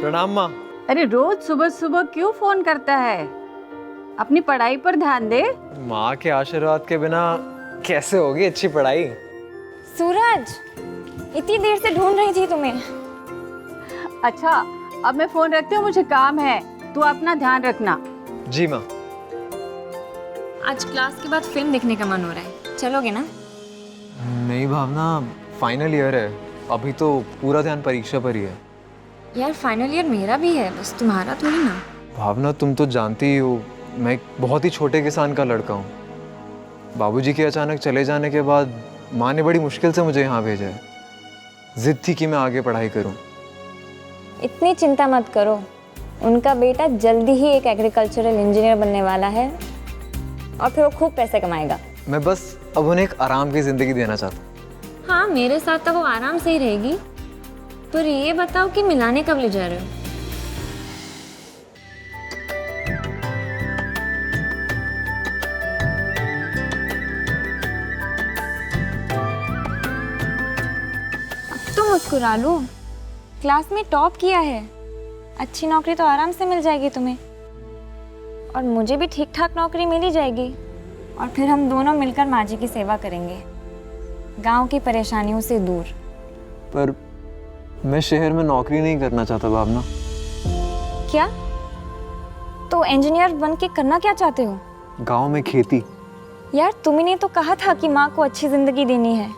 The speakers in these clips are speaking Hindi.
प्रणाम माँ। अरे रोज सुबह सुबह क्यों फोन करता है? अपनी पढ़ाई पर ध्यान दे। माँ के आशीर्वाद के बिना कैसे होगी अच्छी पढ़ाई। सूरज, इतनी देर से ढूंढ रही थी तुम्हें। अच्छा, अब मैं फोन रखती हूँ, मुझे काम है। तू अपना ध्यान रखना। जी माँ। आज क्लास के बाद फिल्म देखने का मन हो रहा है, चलोगे ना? नहीं भावना, फाइनल ईयर है, अभी तो पूरा ध्यान परीक्षा पर ही है। यार फाइनल ईयर मेरा भी है, बस तुम्हारा थोड़ी ना। भावना तुम तो जानती ही हो, मैं एक बहुत ही छोटे किसान का लड़का हूँ। बाबूजी के अचानक चले जाने के बाद माँ ने बड़ी मुश्किल से मुझे यहाँ भेजा है। जिद थी कि मैं आगे पढ़ाई करूँ। इतनी चिंता मत करो, उनका बेटा जल्दी ही एक एग्रीकल्चरल इंजीनियर बनने वाला है और फिर वो खूब पैसे कमाएगा। मैं बस अब उन्हें एक आराम की जिंदगी देना चाहता हूँ। हाँ, मेरे साथ तो वो आराम से ही रहेगी। पर ये बताओ कि मिलाने कब ले जा रहे हो? अब तो मुस्कुरा लो, क्लास में टॉप किया है, अच्छी नौकरी तो आराम से मिल जाएगी तुम्हें और मुझे भी ठीक ठाक नौकरी मिल ही जाएगी और फिर हम दोनों मिलकर माँ जी की सेवा करेंगे, गांव की परेशानियों से दूर। पर मैं शहर में नौकरी नहीं करना चाहता भावना। क्या? तो इंजीनियर बन के करना क्या चाहते हो? गांव में खेती। यार तुमने तो कहा था कि माँ को अच्छी जिंदगी देनी है।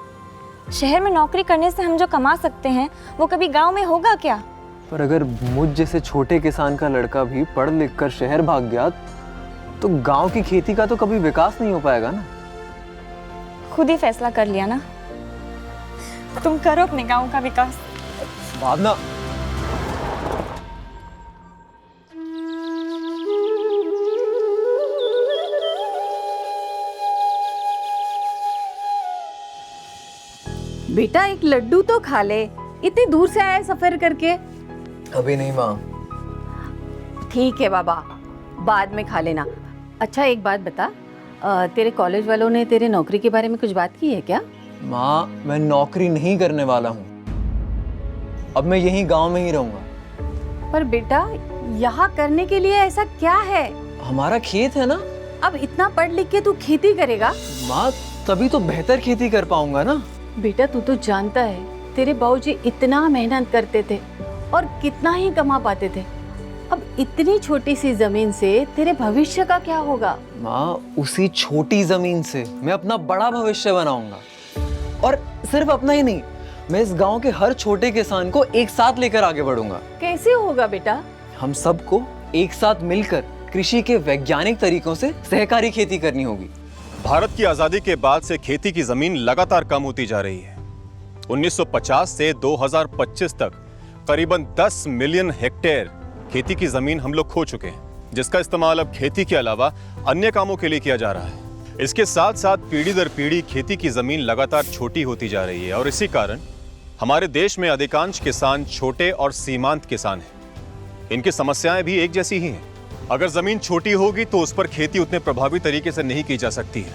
शहर में नौकरी करने से हम जो कमा सकते हैं वो कभी गांव में होगा क्या? पर अगर मुझ जैसे छोटे किसान का लड़का भी पढ़ लिख कर शहर भाग गया तो गांव की खेती का तो कभी विकास नहीं हो पाएगा ना। खुद ही फैसला कर लिया ना, तुम करो अपने गांव का विकास। भावना, बेटा एक लड्डू तो खा ले, इतनी दूर से आया सफर करके। अभी नहीं माँ। ठीक है बाबा, बाद में खा लेना। अच्छा एक बात बता, तेरे कॉलेज वालों ने तेरे नौकरी के बारे में कुछ बात की है क्या? माँ मैं नौकरी नहीं करने वाला हूँ, अब मैं यहीं गांव में ही रहूंगा। पर बेटा यहाँ करने के लिए ऐसा क्या है? हमारा खेत है ना। अब इतना पढ़ लिख के तू खेती करेगा? माँ तभी तो बेहतर खेती कर पाऊंगा ना। बेटा तू तो जानता है तेरे बाबूजी इतना मेहनत करते थे और कितना ही कमा पाते थे। अब इतनी छोटी सी जमीन से तेरे भविष्य का क्या होगा? माँ उसी छोटी जमीन से मैं अपना बड़ा भविष्य बनाऊंगा, और सिर्फ अपना ही नहीं, मैं इस गांव के हर छोटे किसान को एक साथ लेकर आगे बढ़ूंगा। कैसे होगा बेटा? हम सबको एक साथ मिलकर कृषि के वैज्ञानिक तरीकों से सहकारी खेती करनी होगी। भारत की आजादी के बाद से खेती की जमीन लगातार कम होती जा रही है। 1950 से 2025 तक करीबन 10 मिलियन हेक्टेयर खेती की जमीन हम लोग खो चुके हैं, जिसका इस्तेमाल अब खेती के अलावा अन्य कामों के लिए किया जा रहा है। इसके साथ साथ पीढ़ी दर पीढ़ी खेती की जमीन लगातार छोटी होती जा रही है और इसी कारण हमारे देश में अधिकांश किसान छोटे और सीमांत किसान हैं। इनकी समस्याएं भी एक जैसी ही हैं। अगर जमीन छोटी होगी तो उस पर खेती उतने प्रभावी तरीके से नहीं की जा सकती है।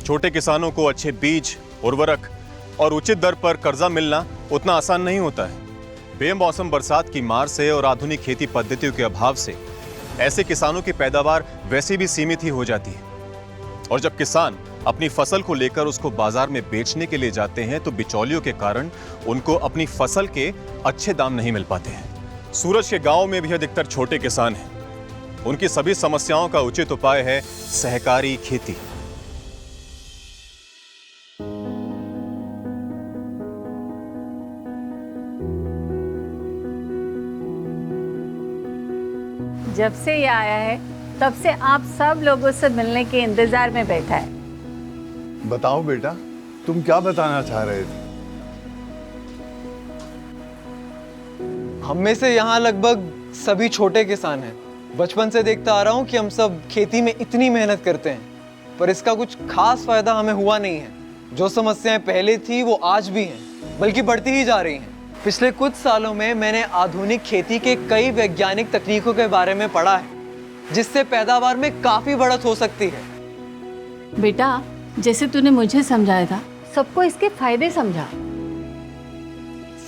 छोटे किसानों को अच्छे बीज, उर्वरक और उचित दर पर कर्जा मिलना उतना आसान नहीं होता है। बेमौसम बरसात की मार से और आधुनिक खेती पद्धतियों के अभाव से ऐसे किसानों की पैदावार वैसे भी सीमित ही हो जाती है। और जब किसान अपनी फसल को लेकर उसको बाजार में बेचने के लिए जाते हैं तो बिचौलियों के कारण उनको अपनी फसल के अच्छे दाम नहीं मिल पाते हैं। सूरज के गांव में भी अधिकतर छोटे किसान हैं। उनकी सभी समस्याओं का उचित उपाय है सहकारी खेती। जब से ये आया है तब से आप सब लोगों से मिलने के इंतजार में बैठा है। बताओ बेटा, तुम क्या बताना चाह रहे थे? हम में से यहाँ लगभग सभी छोटे किसान हैं। बचपन से देखता आ रहा हूँ कि हम सब खेती में इतनी मेहनत करते हैं, पर इसका कुछ खास फायदा हमें हुआ नहीं है। जो समस्याएं पहले थी वो आज भी हैं, बल्कि बढ़ती ही जा रही हैं। पिछले कुछ सालों में मैंने आधुनिक खेती के कई वैज्ञानिक तकनीकों के बारे में पढ़ा है, जिससे पैदावार में काफी बढ़त हो सकती है। बेटा जैसे तूने मुझे समझाया था, सबको इसके फायदे समझा।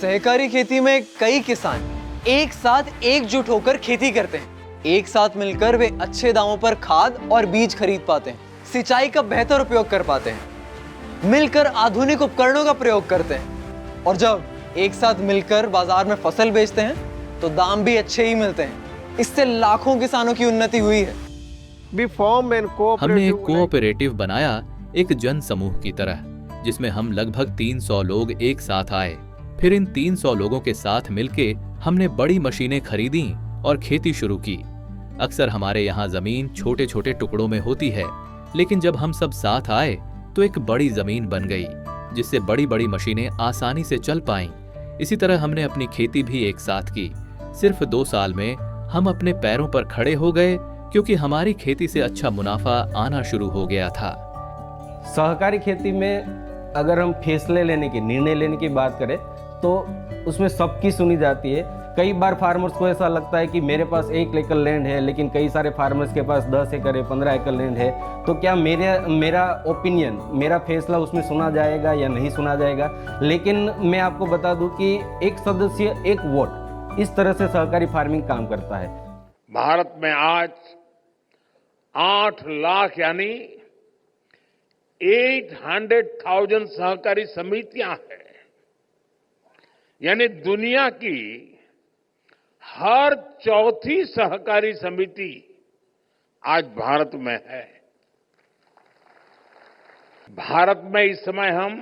सहकारी खेती में कई किसान एक साथ एकजुट होकर खेती करते हैं। एक साथ मिलकर वे अच्छे दामों पर खाद और बीज खरीद पाते हैं, सिंचाई का बेहतर उपयोग कर पाते हैं, मिलकर आधुनिक उपकरणों का प्रयोग करते हैं और जब एक साथ मिलकर बाजार में फसल बेचते हैं तो दाम भी अच्छे ही मिलते हैं। इससे लाखों किसानों की उन्नति हुई है। हमने एक कोऑपरेटिव बनाया, एक जन समूह की तरह, जिसमें हम लगभग 300 लोग एक साथ आए। फिर इन 300 लोगों के साथ मिलके हमने बड़ी मशीनें खरीदी और खेती शुरू की। अक्सर हमारे यहाँ जमीन छोटे छोटे टुकड़ों में होती है, लेकिन जब हम सब साथ आए तो एक बड़ी जमीन बन गई, जिससे बड़ी बड़ी मशीनें आसानी से चल पाईं। इसी तरह हमने अपनी खेती भी एक साथ की। सिर्फ 2 साल में हम अपने पैरों पर खड़े हो गए, क्योंकि हमारी खेती से अच्छा मुनाफा आना शुरू हो गया था। सहकारी खेती में अगर हम फैसले लेने की, निर्णय लेने की बात करें तो उसमें सबकी सुनी जाती है। कई बार फार्मर्स को ऐसा लगता है कि मेरे पास 1 एकड़ लैंड है, लेकिन कई सारे फार्मर्स के पास 10 एकड़ है, 15 एकड़ लैंड है, तो क्या मेरा ओपिनियन, मेरा फैसला उसमें सुना जाएगा या नहीं सुना जाएगा। लेकिन मैं आपको बता दूं कि एक सदस्य एक वोट, इस तरह से सहकारी फार्मिंग काम करता है। भारत में आज 8 लाख यानी 800,000 सहकारी समितियां हैं, यानी दुनिया की हर चौथी सहकारी समिति आज भारत में है। भारत में इस समय हम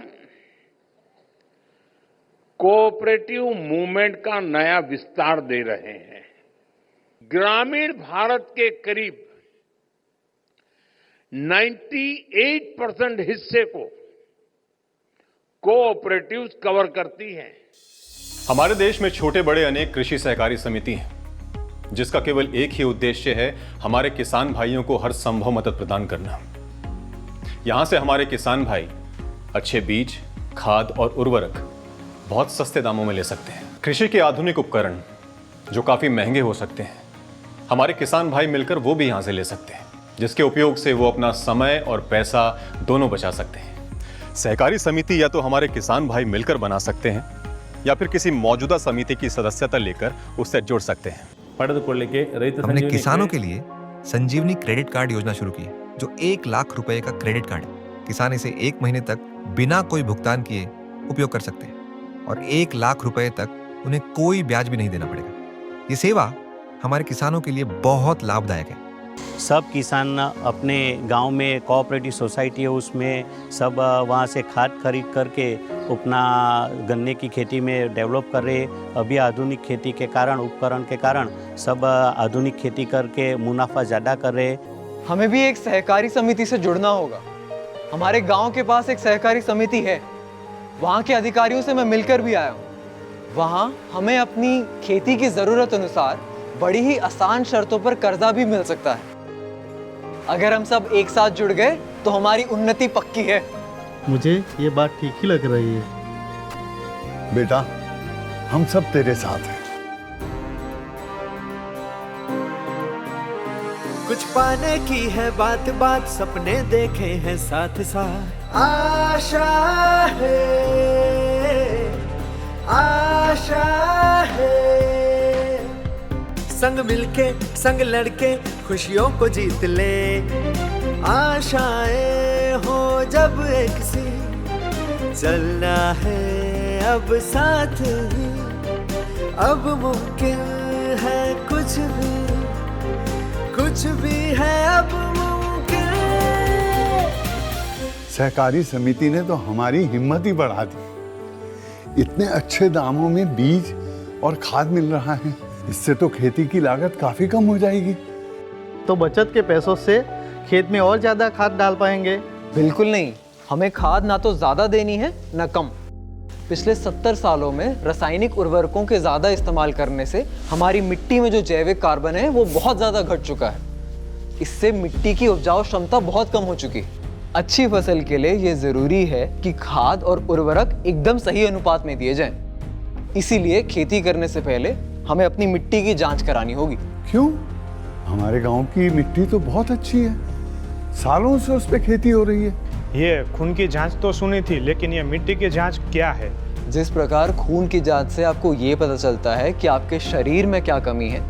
कोऑपरेटिव मूवमेंट का नया विस्तार दे रहे हैं। ग्रामीण भारत के करीब 98% हिस्से को कोऑपरेटिव्स कवर करती हैं। हमारे देश में छोटे बड़े अनेक कृषि सहकारी समिति हैं, जिसका केवल एक ही उद्देश्य है, हमारे किसान भाइयों को हर संभव मदद प्रदान करना। यहां से हमारे किसान भाई अच्छे बीज, खाद और उर्वरक बहुत सस्ते दामों में ले सकते हैं। कृषि के आधुनिक उपकरण जो काफी महंगे हो सकते हैं, हमारे किसान भाई मिलकर वो भी यहां से ले सकते हैं, जिसके उपयोग से वो अपना समय और पैसा दोनों बचा सकते हैं। सहकारी समिति या तो हमारे किसान भाई मिलकर बना सकते हैं या फिर किसी मौजूदा समिति की सदस्यता लेकर उससे जुड़ सकते हैं। हमने किसानों के लिए संजीवनी क्रेडिट कार्ड योजना शुरू की है, जो 1 लाख रुपए का क्रेडिट कार्ड है। किसान इसे 1 महीने तक बिना कोई भुगतान किए उपयोग कर सकते हैं और 1 लाख रुपए तक उन्हें कोई ब्याज भी नहीं देना पड़ेगा। ये सेवा हमारे किसानों के लिए बहुत लाभदायक है। सब किसान अपने गांव में कोऑपरेटिव सोसाइटी है, उसमें सब वहां से खाद खरीद करके अपना गन्ने की खेती में डेवलप कर रहे। अभी आधुनिक खेती के कारण, उपकरण के कारण सब आधुनिक खेती करके मुनाफा ज़्यादा कर रहे। हमें भी एक सहकारी समिति से जुड़ना होगा। हमारे गांव के पास एक सहकारी समिति है, वहां के अधिकारियों से मैं मिलकर भी आया हूँ। वहां हमें अपनी खेती की ज़रूरत अनुसार बड़ी ही आसान शर्तों पर कर्जा भी मिल सकता है। अगर हम सब एक साथ जुड़ गए तो हमारी उन्नति पक्की है। मुझे ये बात ठीक ही लग रही है। बेटा, हम सब तेरे साथ हैं। कुछ पाने की है बात बात, सपने देखे हैं साथ साथ। आशा है, आशा है, संग मिलके संग लड़के खुशियों को जीत ले। आशाएं हो जब एक सी, चलना है अब साथ ही, अब मुमकिन है कुछ भी है अब मुमकिन। सहकारी समिति ने तो हमारी हिम्मत ही बढ़ा दी। इतने अच्छे दामों में बीज और खाद मिल रहा है, इससे तो खेती की लागत काफी कम हो जाएगी। तो बचत के पैसों से खेत में और ज्यादा खाद डाल पाएंगे। बिल्कुल नहीं, हमें खाद ना तो ज्यादा देनी है ना कम। पिछले 70 सालों में रासायनिक उर्वरकों के ज्यादा इस्तेमाल करने से हमारी मिट्टी में जो जैविक कार्बन है वो बहुत ज्यादा घट चुका है। इससे मिट्टी की उपजाऊ क्षमता बहुत कम हो चुकी है। अच्छी फसल के लिए ये जरूरी है कि खाद और उर्वरक एकदम सही अनुपात में दिए जाएं। इसीलिए खेती करने से पहले हमें अपनी मिट्टी की जांच करानी होगी। क्यों? हमारे गांव की मिट्टी तो बहुत अच्छी है, सालों से उस पे खेती हो रही है। ये खून की जांच तो सुनी थी, लेकिन ये मिट्टी की जांच क्या है जिस प्रकार खून की जांच से आपको ये पता चलता है कि आपके शरीर में क्या कमी है,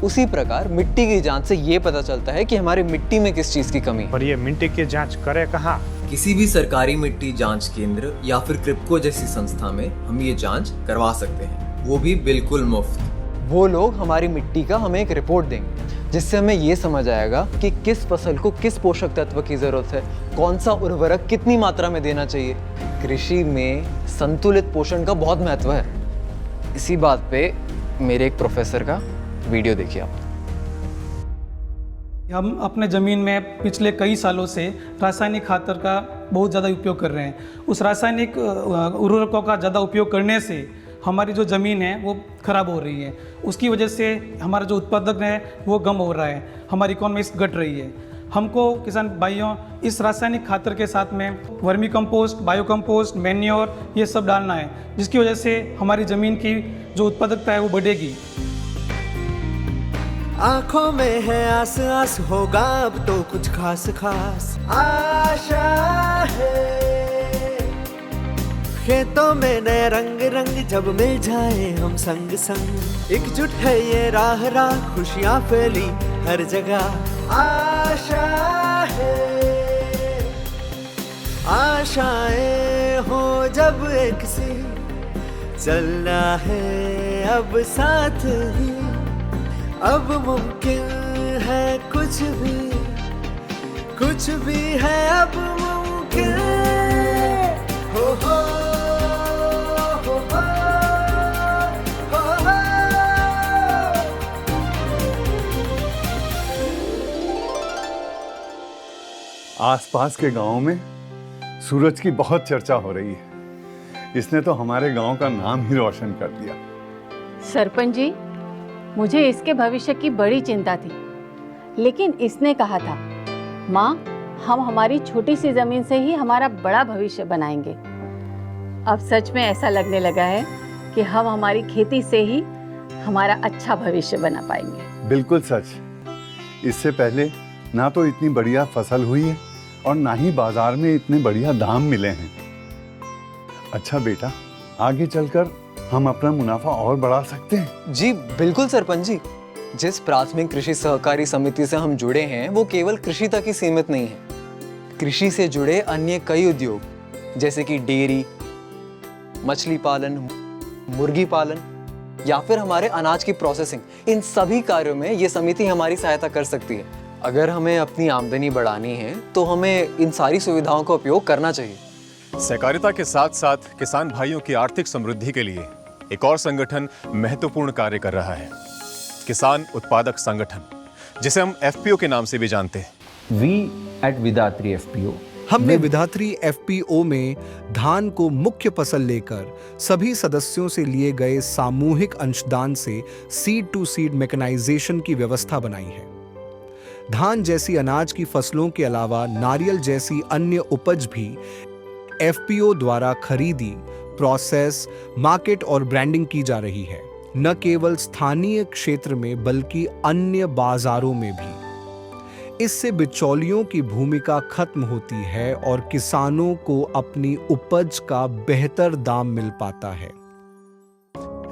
उसी प्रकार मिट्टी की जांच से ये पता चलता है कि हमारी मिट्टी में किस चीज की कमी है। पर ये मिट्टी की जांच करे कहाँ? किसी भी सरकारी मिट्टी जांच केंद्र या फिर क्रिप्को जैसी संस्था में हम ये जांच करवा सकते हैं, वो भी बिल्कुल मुफ्त। वो लोग हमारी मिट्टी का हमें एक रिपोर्ट देंगे जिससे हमें ये समझ आएगा कि किस फसल को किस पोषक तत्व की जरूरत है, कौन सा उर्वरक कितनी मात्रा में देना चाहिए। कृषि में संतुलित पोषण का बहुत महत्व है। इसी बात पे मेरे एक प्रोफेसर का वीडियो देखिए आप। हम अपने ज़मीन में पिछले कई सालों से रासायनिक खातर का बहुत ज़्यादा उपयोग कर रहे हैं। उस रासायनिक उर्वरकों का ज़्यादा उपयोग करने से हमारी जो ज़मीन है वो ख़राब हो रही है। उसकी वजह से हमारा जो उत्पादन है वो कम हो रहा है, हमारी इकोनॉमी घट रही है। हमको किसान भाइयों इस रासायनिक खातर के साथ में vermi compost, bio compost, manure ये सब डालना है, जिसकी वजह से हमारी ज़मीन की जो उत्पादकता है वो बढ़ेगी। आंखों में है आस आस, होगा अब तो कुछ खास खास आशा है। खेतों में नए रंग रंग जब मिल जाए हम संग संग, एकजुट है ये राह राह, खुशियां फैली हर जगह आशा है। आशाएं हो जब एक सी, चलना है अब साथ ही, अब मुमकिन है कुछ भी है अब मुमकिन। हो आसपास के गांवों में सूरज की बहुत चर्चा हो रही है। इसने तो हमारे गांव का नाम ही रोशन कर दिया। सरपंच जी, मुझे इसके भविष्य की बड़ी चिंता थी, लेकिन इसने कहा था, माँ हम हमारी छोटी सी जमीन से ही हमारा बड़ा भविष्य बनाएंगे। अब सच में ऐसा लगने लगा है कि हम हमारी खेती से ही हमारा अच्छा भविष्य बना पाएंगे। बिल्कुल सच। इससे पहले ना तो इतनी बढ़िया फसल हुई है और ना ही बाजार में इतने बढ़िया दाम मिले हैं। अच्छा बेटा, आगे चलकर हम अपना मुनाफा और बढ़ा सकते हैं। जी बिल्कुल सरपंच जी। जिस प्राथमिक कृषि सहकारी समिति से हम जुड़े हैं वो केवल कृषि तक ही सीमित नहीं है। कृषि से जुड़े अन्य कई उद्योग जैसे कि डेयरी, मछली पालन, मुर्गी पालन या फिर हमारे अनाज की प्रोसेसिंग, इन सभी कार्यों में ये समिति हमारी सहायता कर सकती है। अगर हमें अपनी आमदनी बढ़ानी है तो हमें इन सारी सुविधाओं का उपयोग करना चाहिए। सहकारिता के साथ साथ किसान भाइयों की आर्थिक समृद्धि के लिए एक और संगठन महत्वपूर्ण कार्य कर रहा है, किसान उत्पादक संगठन, जिसे हम एफपीओ के नाम से भी जानते हैं। वी एट विधात्री एफपीओ, हमने विधात्री एफपीओ में धान को मुख्य फसल लेकर सभी सदस्यों से लिए गए सामूहिक अंशदान से सीड टू सीड मैकेनाइजेशन की व्यवस्था बनाई है। धान जैसी अनाज की फसलों के अलावा नारियल जैसी अन्य उपज भी एफपीओ द्वारा खरीदी, प्रोसेस, मार्केट और ब्रांडिंग की जा रही है, न केवल स्थानीय क्षेत्र में बल्कि अन्य बाजारों में भी। इससे बिचौलियों की भूमिका खत्म होती है और किसानों को अपनी उपज का बेहतर दाम मिल पाता है।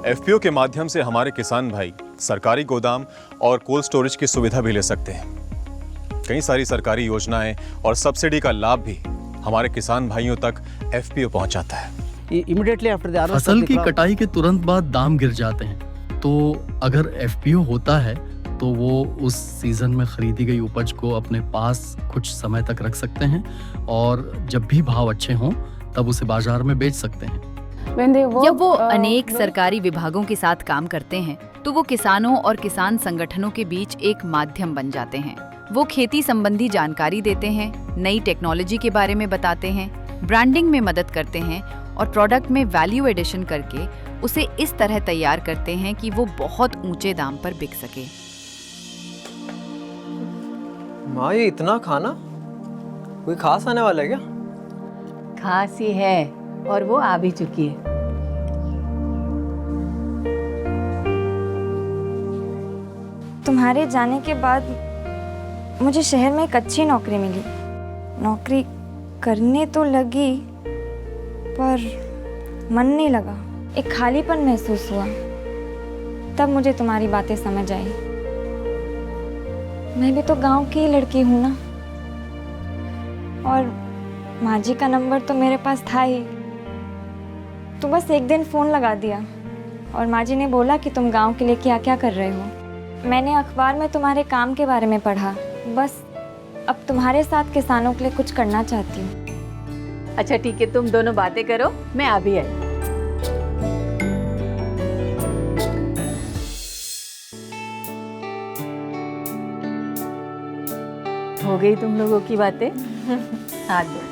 एफपीओ के माध्यम से हमारे किसान भाई सरकारी गोदाम और कोल्ड स्टोरेज की सुविधा भी ले सकते हैं। कई सारी सरकारी योजनाएं और सब्सिडी का लाभ भी हमारे किसान भाइयों तक एफपीओ पहुंचाता है। फसल की कटाई के तुरंत बाद दाम गिर जाते हैं, तो अगर एफपीओ होता है तो वो उस सीजन में खरीदी गई उपज को अपने पास कुछ समय तक रख सकते हैं और जब भी भाव अच्छे हों तब उसे बाजार में बेच सकते हैं। जब वो अनेक सरकारी विभागों के साथ काम करते हैं तो वो किसानों और किसान संगठनों के बीच एक माध्यम बन जाते हैं। वो खेती संबंधी जानकारी देते हैं, नई टेक्नोलॉजी के बारे में बताते हैं, ब्रांडिंग में मदद करते हैं और प्रोडक्ट में वैल्यू एडिशन करके उसे इस तरह तैयार करते हैं कि वो बहुत ऊंचे दाम पर बिक सके। माँ, ये इतना खाना कोई खास आने वाला है क्या? खास ही है और वो आ भी चुकी है। तुम्हारे जाने के बाद मुझे शहर में एक अच्छी नौकरी मिली। नौकरी करने तो लगी पर मन नहीं लगा, एक खालीपन महसूस हुआ। तब मुझे तुम्हारी बातें समझ आई। मैं भी तो गांव की ही लड़की हूँ ना, और माँ जी का नंबर तो मेरे पास था ही। तो बस एक दिन फ़ोन लगा दिया और माँ जी ने बोला कि तुम गांव के लिए क्या क्या कर रहे हो। मैंने अखबार में तुम्हारे काम के बारे में पढ़ा। बस अब तुम्हारे साथ किसानों के लिए कुछ करना चाहती हूँ। अच्छा ठीक है, तुम दोनों बातें करो, मैं अभी आई। हो गई तुम लोगों की बातें? हाथ दो।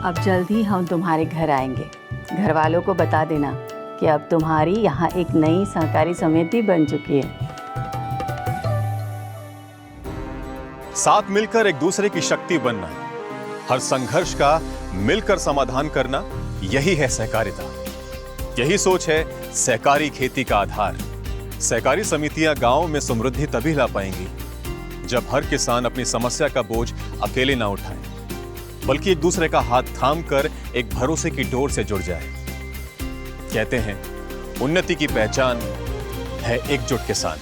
अब जल्द ही हम तुम्हारे घर आएंगे। घर वालों को बता देना कि अब तुम्हारी यहाँ एक नई सहकारी समिति बन चुकी है। साथ मिलकर एक दूसरे की शक्ति बनना, हर संघर्ष का मिलकर समाधान करना, यही है सहकारिता। यही सोच है सहकारी खेती का आधार। सहकारी समितियां गांव में समृद्धि तभी ला पाएंगी जब हर किसान अपनी समस्या का बोझ अकेले ना उठाए, बल्कि एक दूसरे का हाथ थाम कर एक भरोसे की डोर से जुड़ जाए। कहते हैं उन्नति की पहचान है एकजुट किसान।